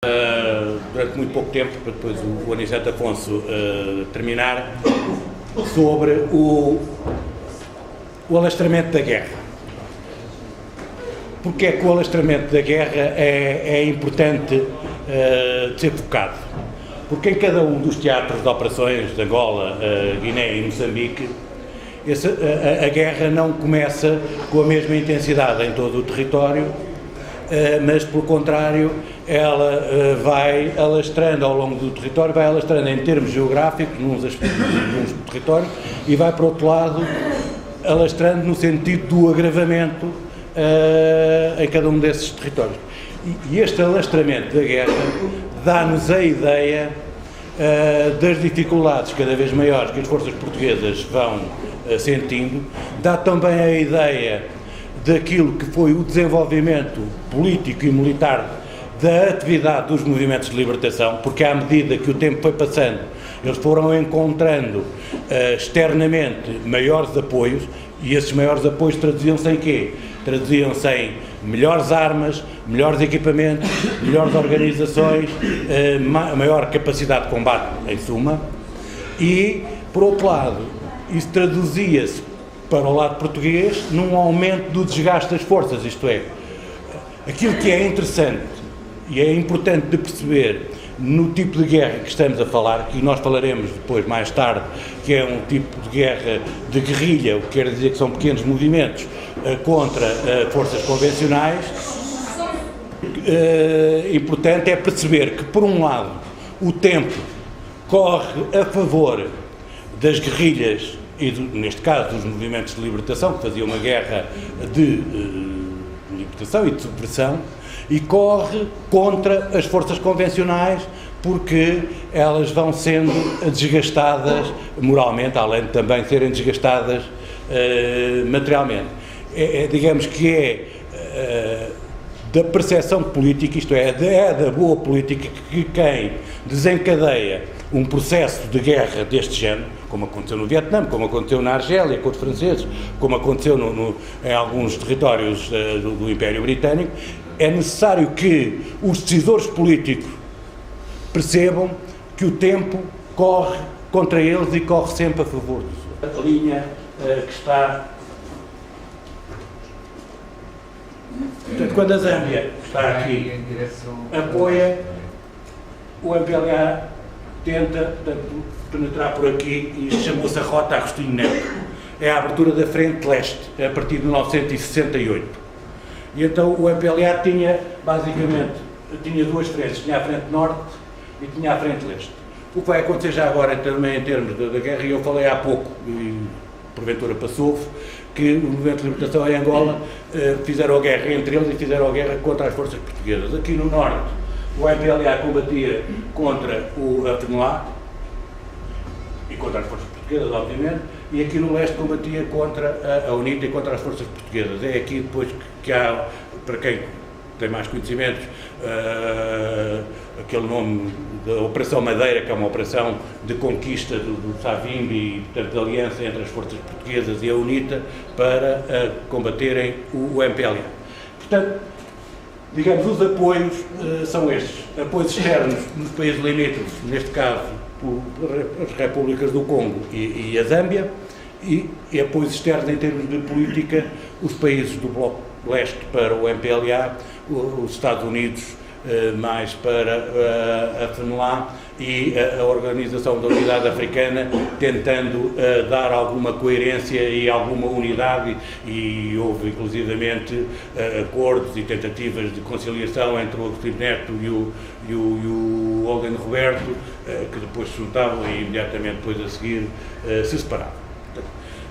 Durante muito pouco tempo, para depois o Aniceto Afonso terminar, sobre o alastramento da guerra. Porque é que o alastramento da guerra é importante de ser focado? Porque em cada um dos teatros de operações de Angola, Guiné e Moçambique, a guerra não começa com a mesma intensidade em todo o território, mas, pelo contrário, ela vai alastrando ao longo do território, vai alastrando em termos geográficos, nos territórios, e vai, por outro lado, alastrando no sentido do agravamento em cada um desses territórios. E este alastramento da guerra dá-nos a ideia das dificuldades cada vez maiores que as forças portuguesas vão sentindo, dá também a ideia daquilo que foi o desenvolvimento político e militar da atividade dos movimentos de libertação, porque à medida que o tempo foi passando, eles foram encontrando externamente maiores apoios, e esses maiores apoios traduziam-se em quê? Traduziam-se em melhores armas, melhores equipamentos, melhores organizações, maior capacidade de combate, em suma, e, por outro lado, isso traduzia-se para o lado português num aumento do desgaste das forças, isto é, aquilo que é interessante e é importante de perceber no tipo de guerra que estamos a falar, que nós falaremos depois, mais tarde, que é um tipo de guerra de guerrilha, o que quer dizer que são pequenos movimentos contra forças convencionais. Importante é perceber que, por um lado, o tempo corre a favor das guerrilhas e, neste caso, dos movimentos de libertação, que faziam uma guerra de libertação e de supressão, e corre contra as forças convencionais, porque elas vão sendo desgastadas moralmente, além de também serem desgastadas materialmente. Digamos que é da percepção política, isto é da boa política, que quem desencadeia um processo de guerra deste género, como aconteceu no Vietnã, como aconteceu na Argélia com os franceses, como aconteceu em alguns territórios do Império Britânico, é necessário que os decisores políticos percebam que o tempo corre contra eles e corre sempre a favor dos. A linha que está... Portanto, quando a Zâmbia está aqui, apoia, o MPLA tenta penetrar por aqui, e isto chamou-se a Rota Agostinho Neto. É a abertura da frente leste, a partir de 1968. E então o MPLA tinha, basicamente, duas frentes, tinha a frente norte e tinha a frente leste. O que vai acontecer já agora também em termos da guerra, e eu falei há pouco, e porventura passou, que o movimento de libertação em Angola fizeram a guerra entre eles e fizeram a guerra contra as forças portuguesas. Aqui no norte, o MPLA combatia contra o FNLA e contra as forças portuguesas, obviamente, e aqui no leste combatia contra a UNITA e contra as forças portuguesas. É aqui depois que há, para quem tem mais conhecimentos, aquele nome da Operação Madeira, que é uma operação de conquista do Savimbi e, portanto, de aliança entre as forças portuguesas e a UNITA para combaterem o MPLA. Portanto, digamos, os apoios são estes. Apoios externos nos países limítrofes, neste caso, as repúblicas do Congo e a Zâmbia, e apoios externos em termos de política, os países do Bloco Leste para o MPLA, os Estados Unidos mais para a FNLA e a Organização da Unidade Africana, tentando dar alguma coerência e alguma unidade, e houve inclusivamente acordos e tentativas de conciliação entre o Agostinho Neto e o Holden Roberto, que depois se juntavam e imediatamente depois a seguir se separavam.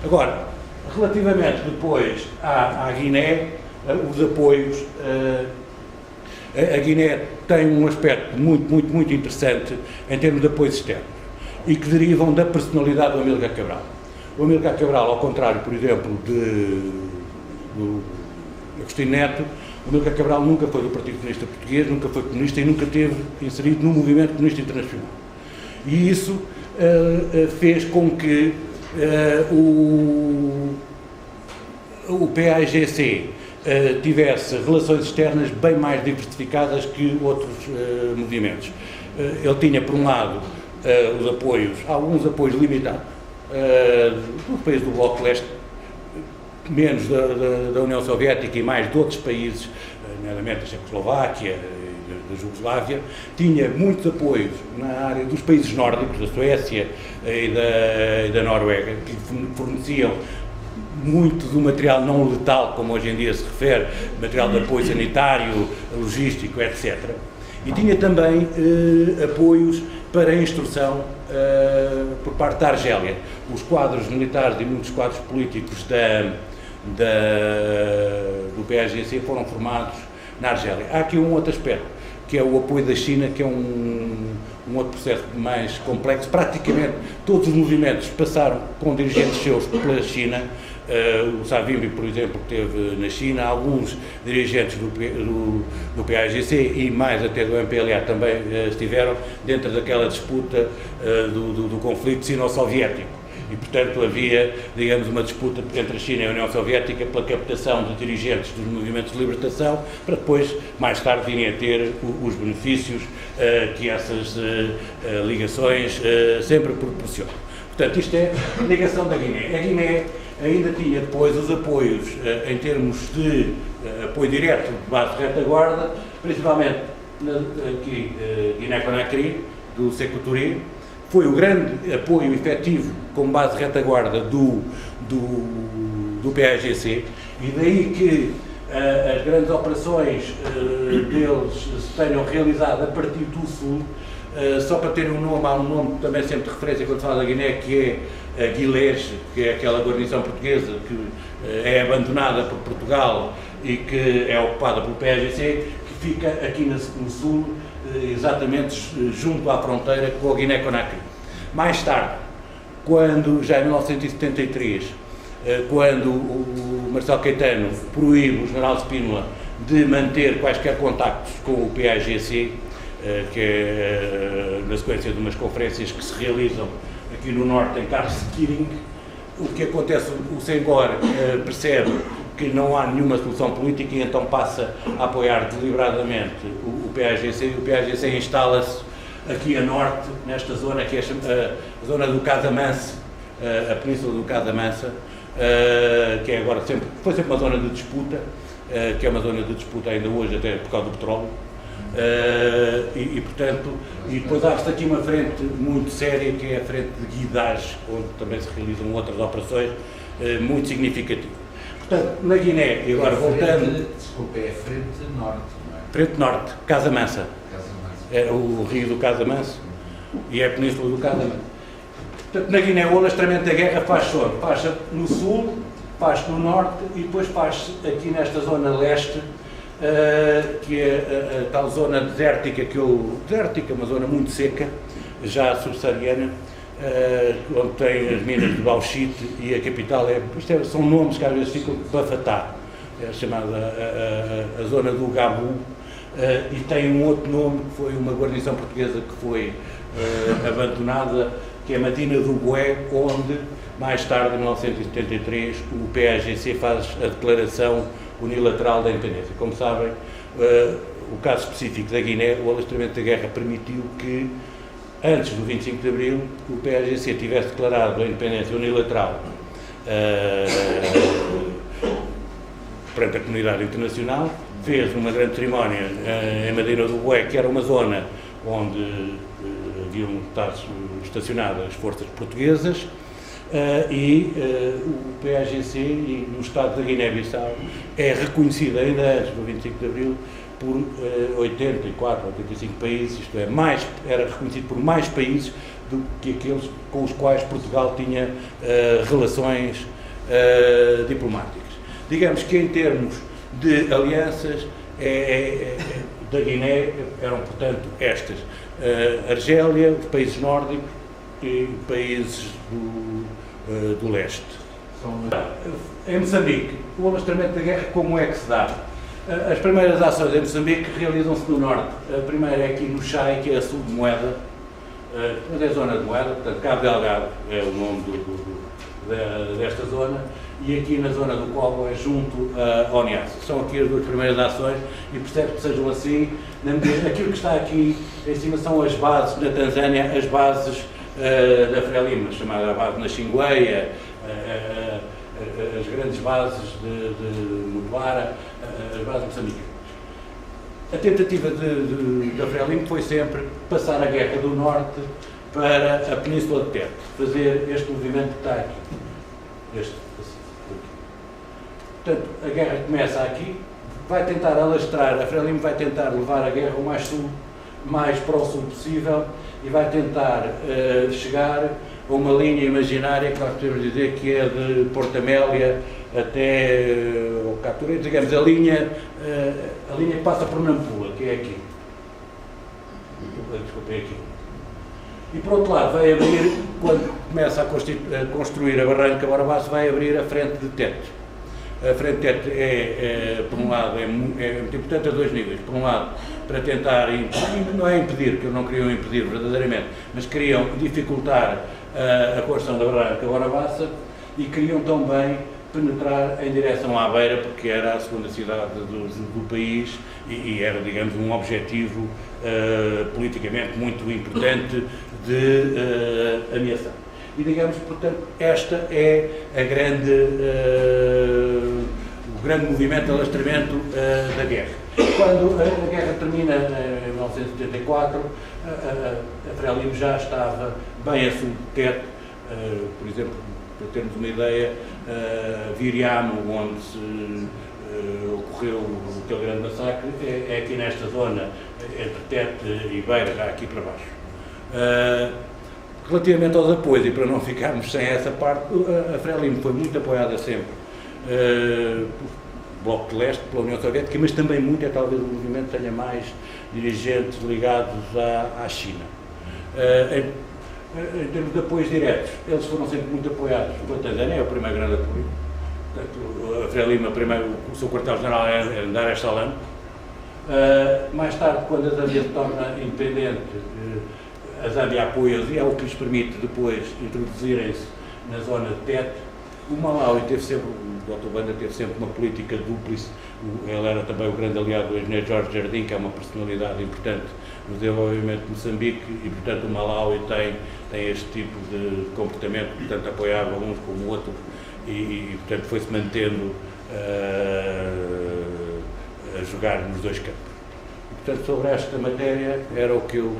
Agora, relativamente depois à Guiné, os apoios, a Guiné tem um aspecto muito interessante em termos de apoios externos e que derivam da personalidade do Amílcar Cabral. O Amílcar Cabral, ao contrário, por exemplo, do Agostinho Neto, o Amílcar Cabral nunca foi do Partido Comunista Português, nunca foi comunista e nunca esteve inserido no movimento comunista internacional. E isso fez com que o PAIGC tivesse relações externas bem mais diversificadas que outros movimentos. Ele tinha, por um lado, os apoios, alguns apoios limitados dos países do Bloco de Leste, menos da União Soviética e mais de outros países, nomeadamente a Checoslováquia, da Jugoslávia. Tinha muitos apoios na área dos países nórdicos, da Suécia e da Noruega, que forneciam muito do material não letal, como hoje em dia se refere, material de apoio sanitário, logístico, etc. E tinha também apoios para a instrução por parte da Argélia. Os quadros militares e muitos quadros políticos do PAIGC foram formados na Argélia. Há aqui um outro aspecto, que é o apoio da China, que é um outro processo mais complexo. Praticamente todos os movimentos passaram com dirigentes seus pela China. O Savimbi, por exemplo, esteve na China, alguns dirigentes do PAIGC e mais até do MPLA também estiveram dentro daquela disputa do conflito sino-soviético. E, portanto, havia, digamos, uma disputa entre a China e a União Soviética pela captação de dirigentes dos movimentos de libertação, para depois, mais tarde, virem a ter os benefícios que essas ligações sempre proporcionam. Portanto, isto é a ligação da Guiné. A Guiné ainda tinha depois os apoios em termos de apoio direto de base de retaguarda, principalmente aqui Guiné-Conakry, do Sékou Touré. Foi o grande apoio efetivo como base de retaguarda do PAIGC, e daí que as grandes operações deles se tenham realizado a partir do sul. Só para terem um nome, há um nome também sempre de referência quando se fala da Guiné, que é a Guilés, que é aquela guarnição portuguesa que é abandonada por Portugal e que é ocupada pelo PAIGC, que fica aqui no sul, exatamente junto à fronteira com a Guiné-Conakry. Mais tarde, já em 1973, quando o Marcelo Caetano proíbe o general Spínola de manter quaisquer contactos com o PAIGC, que é na sequência de umas conferências que se realizam aqui no norte, em Carlos de Quiring, o que acontece, o Senghor percebe que não há nenhuma solução política e então passa a apoiar deliberadamente o PAIGC, e o PAIGC instala-se aqui a norte, nesta zona que é a zona do Casamance, a península do Casamance, que é agora foi sempre uma zona de disputa, que é uma zona de disputa ainda hoje, até por causa do petróleo. Portanto, e depois há-se aqui uma frente muito séria, que é a frente de Guidage, onde também se realizam outras operações muito significativas. Portanto, na Guiné, e agora voltando... Desculpa, é a frente norte, não é? Frente norte, Casamance. É o rio do Casamance e é a península do Casamance. Portanto, na Guiné, o alastramento da guerra faz-se onde? Faz-se no sul, faz-se no norte e depois faz-se aqui nesta zona leste, que é a tal zona desértica, desértica, uma zona muito seca, já subsaariana, onde tem as minas de bauxite e a capital são nomes que às vezes ficam Bafatá, é chamada a zona do Gabu, e tem um outro nome que foi uma guarnição portuguesa que foi abandonada, que é Medina do Bué, onde mais tarde, em 1973, o PAIGC faz a declaração unilateral da independência. Como sabem, o caso específico da Guiné, o alastramento da guerra permitiu que, antes do 25 de Abril, o PAIGC tivesse declarado a independência unilateral perante a comunidade internacional, fez uma grande cerimónia em Medina do Bué, que era uma zona onde haviam estado estacionadas forças portuguesas, o PAIGC e o Estado da Guiné-Bissau é reconhecido ainda antes do 25 de Abril por 84, 85 países, isto é, era reconhecido por mais países do que aqueles com os quais Portugal tinha relações diplomáticas. Digamos que em termos de alianças da Guiné eram, portanto, estas: Argélia, os países nórdicos e países do leste. Em Moçambique, o alastramento da guerra, como é que se dá? As primeiras ações em Moçambique realizam-se no norte. A primeira é aqui no Chai, que é a sul de Moeda, mas é a zona de Moeda, portanto, Cabo Delgado é o nome desta zona, e aqui na zona do Colo é junto ao Niassa. São aqui as duas primeiras ações e percebe que sejam assim, aquilo que está aqui em cima são as bases, na Tanzânia, as bases da Frelimo, chamada base na Xingueia, as grandes bases de Mutuara, as bases de Moçambique. A tentativa da Frelimo foi sempre passar a Guerra do Norte para a Península de Tete, fazer este movimento que está aqui. Portanto, a guerra começa aqui, vai tentar alastrar, a Frelimo vai tentar levar a guerra o mais para o sul possível e vai tentar chegar a uma linha imaginária que nós podemos dizer que é de Porto Amélia até o Captura, digamos, a linha que passa por Nampula, que é aqui. Desculpem, aqui. E por outro lado, vai abrir, quando começa a construir a Barranca Barabaço, vai abrir a frente de Tete. A frente de Tete por um lado, é muito importante a dois níveis. Por um lado, para tentar, não é impedir, que não queriam impedir verdadeiramente, mas queriam dificultar a construção da Barranca Barabaça e queriam também penetrar em direção à Beira, porque era a segunda cidade do país e era, digamos, um objetivo politicamente muito importante de ameaçar. E, digamos, portanto, esta é o grande movimento de alastramento da guerra. Quando a guerra termina em 1974, a Frelimo já estava bem a sul de Tete, por exemplo, para termos uma ideia, Viriamo, onde ocorreu aquele grande massacre, é aqui nesta zona, entre Tete e Beira, já aqui para baixo. Relativamente aos apoios, e para não ficarmos sem essa parte, a Frelimo foi muito apoiada sempre pelo Bloco de Leste, pela União Soviética, mas também muito, talvez o movimento tenha mais dirigentes ligados à China. Em termos de apoios diretos, eles foram sempre muito apoiados pela Tanzânia, é o primeiro grande apoio. Portanto, a Frelimo, o seu quartel-general é em Dar es Salaam. Mais tarde, quando a Zâmbia se torna independente, a Zâmbia apoia-os e é o que lhes permite depois introduzirem-se na zona de Tete. O Malawi teve sempre, o Dr. Banda teve sempre uma política dúplice. Ele era também o grande aliado do engenheiro Jorge Jardim, que é uma personalidade importante no desenvolvimento de Moçambique, e portanto o Malawi tem este tipo de comportamento, portanto apoiava uns como outros e portanto foi-se mantendo a jogar nos dois campos. E, portanto, sobre esta matéria era o que eu